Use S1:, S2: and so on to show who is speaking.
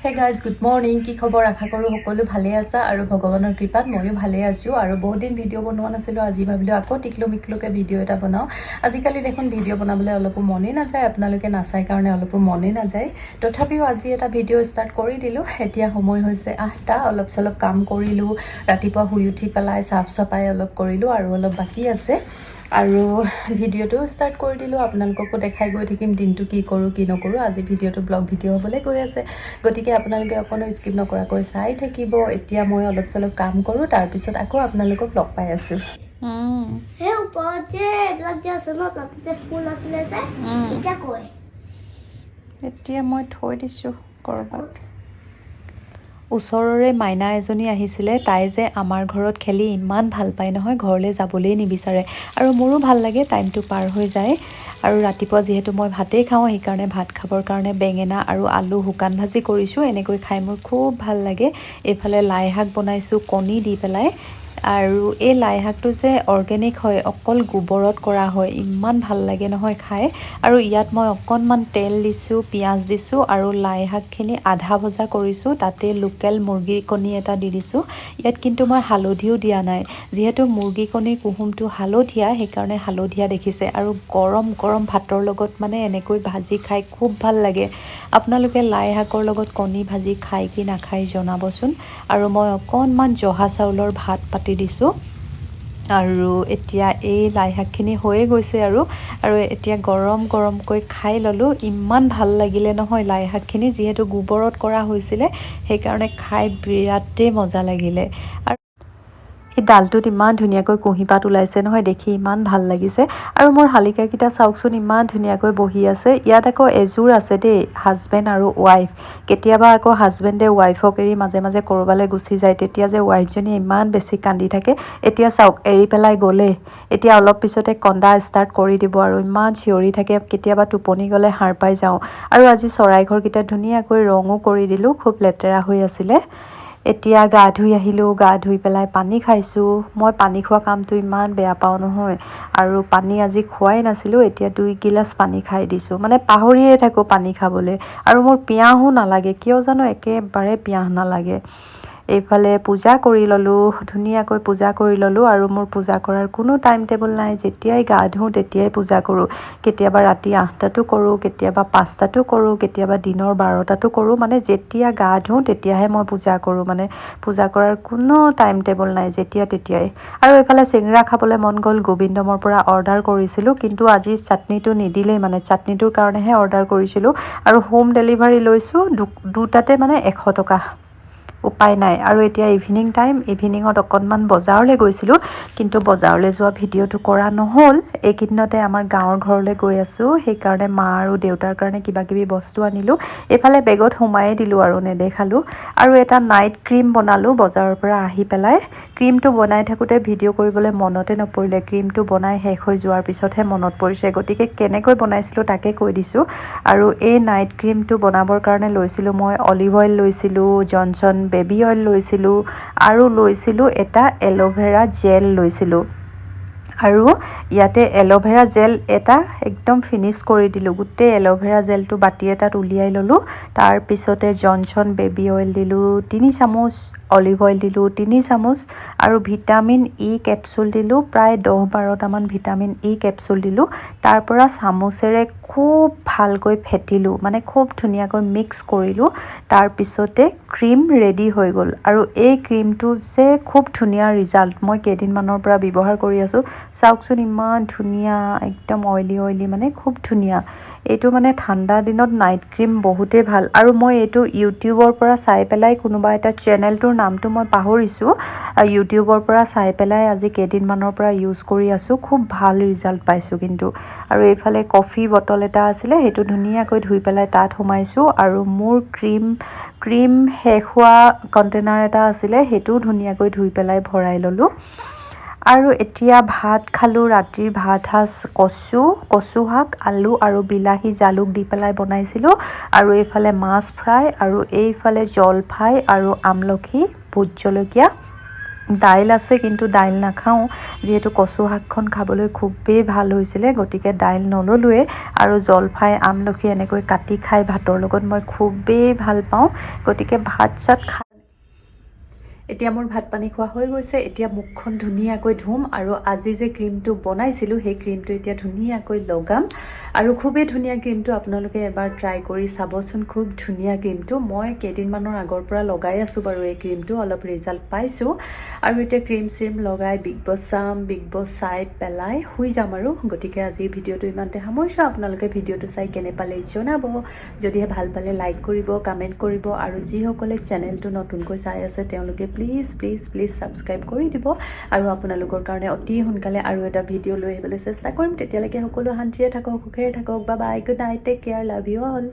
S1: Hey guys, good morning. কি খবৰ আশা কৰো সকলো ভালে আছা আৰু ভগৱানৰ কৃপাত ময়ো ভালে আছো আৰু বহুত দিন ভিডিও বনোৱা নাছিলো আজি ভাবিলো আকৌ টিকলুমিকলুকে ভিডিও এটা বনাও আজিকালি দেখোন ভিডিও বনাবলৈ অলপো মনে নাযায় আপোনালোকে নাচাই কাৰণে অলপো মনে নাযায় তথাপিও আজি এটা ভিডিও ষ্টাৰ্ট কৰি দিলো এতিয়া সময় হৈছে 8টা অলপ চলপ কাম কৰিলো ৰাতিপুৱা শুই উঠি পেলাই সাফ সফাই অলপ কৰিলো আৰু অলপ বাকি আছে আৰু ভিডিওটো ষ্টাৰ্ট কৰি দিলো আপোনালোককো দেখাই গৈ থাকিম দিনটো কি কৰো কি নকৰো আজি ভিডিওটো ব্লগ ভিডিও হ'বলৈ গৈ আছে গতিকে আপোনালোকে অকনো স্কিপ নকৰাকৈ চাই থাকিব এতিয়া মই অলপ চলপ কাম কৰো তাৰ পিছত আকৌ আপোনালোকক লগ পাই আছো
S2: হে ওপৰত যে ব্লগ যে আছে ন তাতে যে ফুল আছিলে যে এতিয়া কই
S1: এতিয়া মই থৈ দিছো কৰবাত ওচৰৰে মাইনা এজনী আহিছিলে তাই যে আমাৰ ঘৰত খেলি ইমান ভাল পায় নহয় ঘৰলৈ যাবলৈ নিবিচাৰে আৰু মোৰো ভাল লাগে টাইমটো পাৰ হৈ যায় আৰু ৰাতিপুৱা যেহেতু মই ভাতেই খাওঁ সেইকাৰণে ভাত খাবৰ কাৰণে বেঙেনা আৰু আলু শুকান ভাজি কৰিছোঁ এনেকৈ খাই মোৰ খুব ভাল লাগে এইফালে লাই শাক বনাইছোঁ কণী দি পেলাই আৰু এই লাই শাকটো যে অৰ্গেনিক হয় অকল গোবৰত কৰা হয় ইমান ভাল লাগে নহয় খাই আৰু ইয়াত মই অকণমান তেল দিছোঁ পিঁয়াজ দিছোঁ আৰু লাই শাকখিনি আধা ভজা কৰিছোঁ তাতে লোকেল মুৰ্গীৰ কণী এটা দি দিছোঁ ইয়াত কিন্তু মই হালধিও দিয়া নাই যিহেতু মুৰ্গী কণীৰ কুহুমটো হালধীয়া সেইকাৰণে হালধীয়া দেখিছে আৰু গৰম গৰম ভাতৰ লগত মানে এনেকৈ ভাজি খাই খুব ভাল লাগে আপোনালোকে লাই শাকৰ লগত কণী ভাজি খাই কি নাখাই জনাবচোন আৰু মই অকণমান জহা চাউলৰ ভাত পাতি দিছোঁ আৰু এতিয়া এই লাই শাকখিনি হৈয়ে গৈছে আৰু এতিয়া গৰম গৰমকৈ খাই ললোঁ ইমান ভাল লাগিলে নহয় লাই শাকখিনি যিহেতু গোবৰত কৰা হৈছিলে সেইকাৰণে খাই বিৰাটেই মজা লাগিলে আৰু এই ডালটোত ইমান ধুনীয়াকৈ কুঁহিপাত ওলাইছে নহয় দেখি ইমান ভাল লাগিছে আৰু মোৰ শালিকাকেইটা চাওকচোন ইমান ধুনীয়াকৈ বহি আছে ইয়াত আকৌ এযোৰ আছে দেই হাজবেণ্ড আৰু ৱাইফ কেতিয়াবা আকৌ হাজবেণ্ডে ৱাইফক এৰি মাজে মাজে ক'ৰবালৈ গুচি যায় তেতিয়া যে ৱাইফজনী ইমান বেছি কান্দি থাকে এতিয়া চাওক এৰি পেলাই গ'লে এতিয়া অলপ পিছতে কন্দা ষ্টাৰ্ট কৰি দিব আৰু ইমান চিঞৰি থাকে কেতিয়াবা টোপনি গ'লে সাৰ পাই যাওঁ আৰু আজি চৰাইঘৰকেইটা ধুনীয়াকৈ ৰঙো কৰি দিলোঁ খুব লেতেৰা হৈ আছিলে এতিয়া গা ধুই আহিলোঁ গা ধুই পেলাই পানী খাইছোঁ মই পানী খোৱা কামটো ইমান বেয়া পাওঁ নহয় আৰু পানী আজি খোৱাই নাছিলোঁ এতিয়া 2 গিলাচ পানী খাই দিছোঁ মানে পাহৰিয়ে থাকোঁ পানী খাবলৈ আৰু মোৰ পিয়াহো নালাগে কিয় জানো একেবাৰে পিয়াহ নালাগে এইফালে পূজা কৰি ল'লোঁ ধুনীয়াকৈ পূজা কৰি ল'লোঁ আৰু মোৰ পূজা কৰাৰ কোনো টাইম টেবল নাই যেতিয়াই গা ধুওঁ তেতিয়াই পূজা কৰোঁ কেতিয়াবা ৰাতি 8টাতো কৰোঁ কেতিয়াবা 5টাতো কৰোঁ কেতিয়াবা দিনৰ 12টাতো কৰোঁ মানে যেতিয়া গা ধুওঁ তেতিয়াহে মই পূজা কৰোঁ মানে পূজা কৰাৰ কোনো টাইম টেবল নাই যেতিয়া তেতিয়াই আৰু এইফালে চিংৰা খাবলৈ মন গ'ল গোবিন্দমৰ পৰা অৰ্ডাৰ কৰিছিলোঁ কিন্তু আজি চাটনিটো নিদিলেই মানে চাটনিটোৰ কাৰণেহে অৰ্ডাৰ কৰিছিলোঁ আৰু হোম ডেলিভাৰী লৈছোঁ দুটাতে মানে 100 টকা উপায় নাই আৰু এতিয়া ইভিনিং টাইম ইভিনিঙত অকণমান বজাৰলৈ গৈছিলোঁ কিন্তু বজাৰলৈ যোৱা ভিডিঅ'টো কৰা নহ'ল এইকেইদিনতে আমাৰ গাঁৱৰ ঘৰলৈ গৈ আছোঁ সেইকাৰণে মা আৰু দেউতাৰ কাৰণে কিবা কিবি বস্তু আনিলোঁ এইফালে বেগত সোমাই দিলোঁ আৰু নেদেখালোঁ আৰু এটা নাইট ক্ৰীম বনালোঁ বজাৰৰ পৰা আহি পেলাই ক্ৰীমটো বনাই থাকোঁতে ভিডিঅ' কৰিবলৈ মনতে নপৰিলে ক্ৰীমটো বনাই শেষ হৈ যোৱাৰ পিছতহে মনত পৰিছে গতিকে কেনেকৈ বনাইছিলোঁ তাকে কৈ দিছোঁ আৰু এই নাইট ক্ৰীমটো বনাবৰ কাৰণে লৈছিলোঁ মই অলিভ অইল লৈছিলোঁ জনচন বেবী অইল লৈছিলোঁ আৰু লৈছিলোঁ এটা এল'ভেৰা জেল লৈছিলোঁ আৰু ইয়াতে এল'ভেৰা জেল এটা একদম ফিনিছ কৰি দিলোঁ গোটেই এল'ভেৰা জেলটো বাতি এটাত উলিয়াই ল'লোঁ তাৰপিছতে জনচন বেবী অইল দিলোঁ 3 চামুচ অলিভ অইল দিলোঁ 3 চামুচ আৰু ভিটামিন ই কেপচুল দিলোঁ প্ৰায় 10-12টামান ভিটামিন ই কেপচুল দিলোঁ তাৰ পৰা চামুচেৰে খুব ভালকৈ ফেটিলোঁ মানে খুব ধুনীয়াকৈ মিক্স কৰিলোঁ তাৰপিছতে ক্ৰীম ৰেডি হৈ গ'ল আৰু এই ক্ৰীমটো যে খুব ধুনীয়া ৰিজাল্ট মই কেইদিনমানৰ পৰা ব্যৱহাৰ কৰি আছোঁ চাওকচোন ইমান ধুনীয়া একদম অইলি মানে খুব ধুনীয়া এইটো মানে ঠাণ্ডা দিনত নাইট ক্ৰীম বহুতেই ভাল আৰু মই এইটো ইউটিউবৰ পৰা চাই পেলাই কোনোবা এটা চেনেলটোৰ নামটো মই পাহৰিছোঁ ইউটিউবৰ পৰা চাই পেলাই আজি কেইদিনমানৰ পৰা ইউজ কৰি আছোঁ খুব ভাল ৰিজাল্ট পাইছোঁ কিন্তু আৰু এইফালে কফি বটল এটা আছিলে সেইটো ধুনীয়াকৈ ধুই পেলাই তাত সোমাইছোঁ আৰু মোৰ ক্ৰীম শেষ হোৱা কণ্টেইনাৰ এটা আছিলে সেইটোও ধুনীয়াকৈ ধুই পেলাই ভৰাই ল'লোঁ আৰু এতিয়া ভাত খালোঁ ৰাতিৰ ভাত সাজ কচু শাক আলু আৰু বিলাহী জালুক দি পেলাই বনাইছিলোঁ আৰু এইফালে মাছ ফ্ৰাই আৰু এইফালে জলফাই আৰু আমলখি ভোট জলকীয়া দাইল আছে কিন্তু দাইল নাখাওঁ যিহেতু কচু শাকখন খাবলৈ খুবেই ভাল হৈছিলে গতিকে দাইল নল'লোৱে আৰু জলফাই আমলখি এনেকৈ কাটি খাই ভাতৰ লগত মই খুবেই ভাল পাওঁ গতিকে ভাত চাত খাই এতিয়া মোৰ ভাত পানী খোৱা হৈ গৈছে এতিয়া মুখখন ধুনীয়াকৈ ধুম আৰু আজি যে ক্ৰীমটো বনাইছিলোঁ সেই ক্ৰীমটো এতিয়া ধুনীয়াকৈ লগাম আৰু খুবেই ধুনীয়া ক্ৰীমটো আপোনালোকে এবাৰ ট্ৰাই কৰি চাবচোন খুব ধুনীয়া ক্ৰীমটো মই কেইদিনমানৰ আগৰ পৰা লগাই আছোঁ বাৰু এই ক্ৰীমটো অলপ ৰিজাল্ট পাইছোঁ আৰু এতিয়া ক্ৰীম চ্ৰীম লগাই বিগ বছ চাম বিগ বছ চাই পেলাই শুই যাম আৰু গতিকে আজিৰ ভিডিঅ'টো ইমানতে সামৰিছোঁ আপোনালোকে ভিডিঅ'টো চাই কেনে পালে জনাব যদিহে ভাল পালে লাইক কৰিব কমেণ্ট কৰিব আৰু যিসকলে চেনেলটো নতুনকৈ চাই আছে তেওঁলোকে প্লিজ প্লিজ প্লিজ ছাবস্ক্ৰাইব কৰি দিব আৰু আপোনালোকৰ কাৰণে অতি সোনকালে আৰু এটা ভিডিঅ' লৈ আহিবলৈ চেষ্টা কৰিম তেতিয়ালৈকে সকলো শান্তিৰে থাকক সুখেৰে থাকক bye bye good night take care love you all